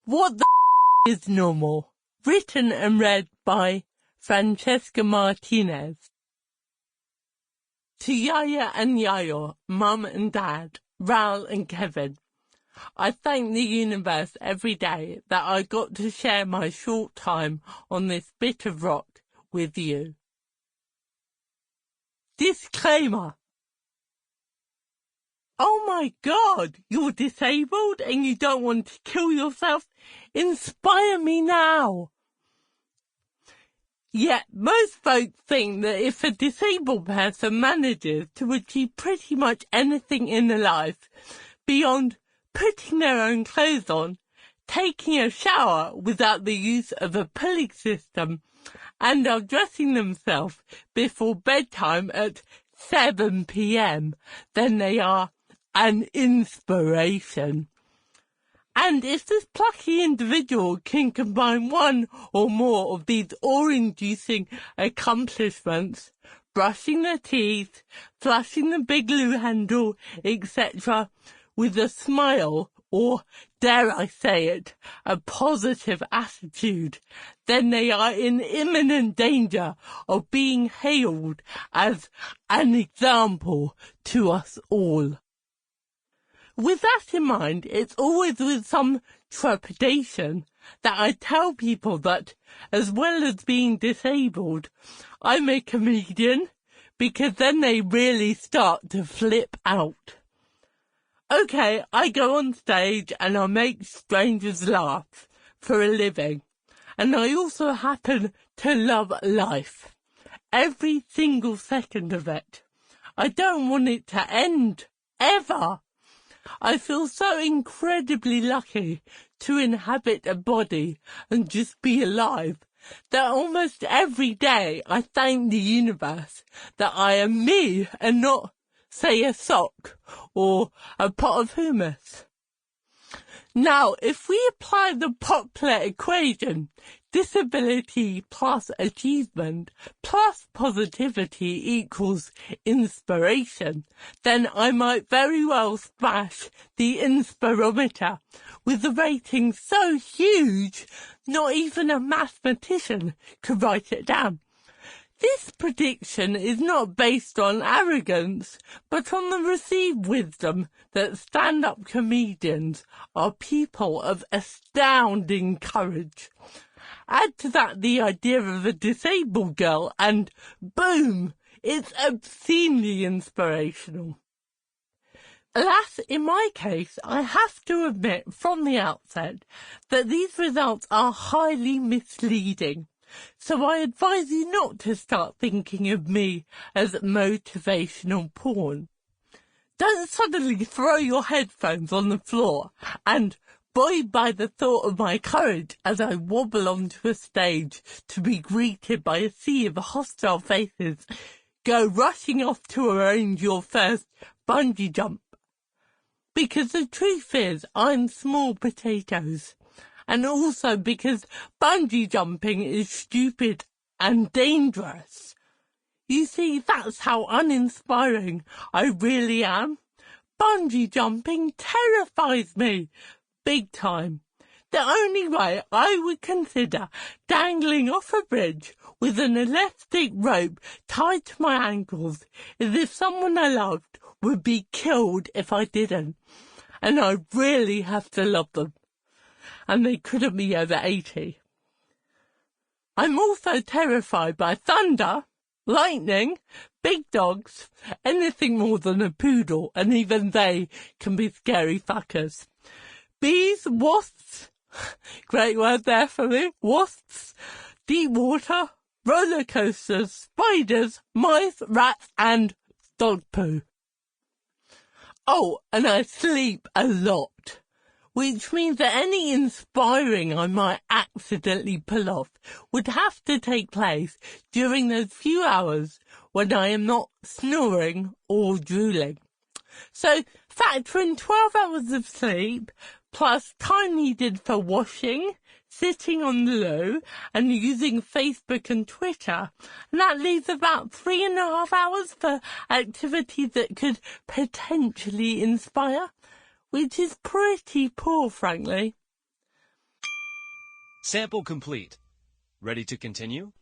What the is normal? Written and read by Francesca Martinez. To Yaya and Yayo, Mum and Dad, Raoul and Kevin, I thank the universe every day that I got to share my short time on this bit of rock with you. Disclaimer. Oh my God, you're disabled and you don't want to kill yourself? Inspire me now. Yet most folks think that if a disabled person manages to achieve pretty much anything in their life beyond putting their own clothes on, taking a shower without the use of a pulley system, and undressing themselves before bedtime at 7 p.m, then they are an inspiration. And if this plucky individual can combine one or more of these awe-inducing accomplishments, brushing their teeth, flushing the big loo handle, etc., with a smile, or, dare I say it, a positive attitude, then they are in imminent danger of being hailed as an example to us all. With that in mind, it's always with some trepidation that I tell people that, as well as being disabled, I'm a comedian, because then they really start to flip out. Okay, I go on stage and I make strangers laugh for a living, and I also happen to love life. Every single second of it. I don't want it to end, ever. I feel so incredibly lucky to inhabit a body and just be alive that almost every day I thank the universe that I am me and not, say, a sock or a pot of hummus. Now, if we apply the popular equation, disability plus achievement plus positivity equals inspiration, then I might very well smash the inspirometer with a rating so huge not even a mathematician could write it down. This prediction is not based on arrogance, but on the received wisdom that stand-up comedians are people of astounding courage. Add to that the idea of a disabled girl and boom, it's obscenely inspirational. Alas, in my case, I have to admit from the outset that these results are highly misleading. So I advise you not to start thinking of me as motivational porn. Don't suddenly throw your headphones on the floor and, buoyed by the thought of my courage as I wobble onto a stage to be greeted by a sea of hostile faces, go rushing off to arrange your first bungee jump. Because the truth is, I'm small potatoes. And also because bungee jumping is stupid and dangerous. You see, that's how uninspiring I really am. Bungee jumping terrifies me, big time. The only way I would consider dangling off a bridge with an elastic rope tied to my ankles is if someone I loved would be killed if I didn't. And I really have to love them. And they couldn't be over 80. I'm also terrified by thunder, lightning, big dogs, anything more than a poodle, and even they can be scary fuckers. Bees, wasps, great word there for me, wasps, deep water, roller coasters, spiders, mice, rats, and dog poo. Oh, and I sleep a lot. Which means that any inspiring I might accidentally pull off would have to take place during those few hours when I am not snoring or drooling. So factor in 12 hours of sleep, plus time needed for washing, sitting on the loo, and using Facebook and Twitter, and that leaves about 3.5 hours for activities that could potentially inspire. Which is pretty poor, frankly. Sample complete. Ready to continue?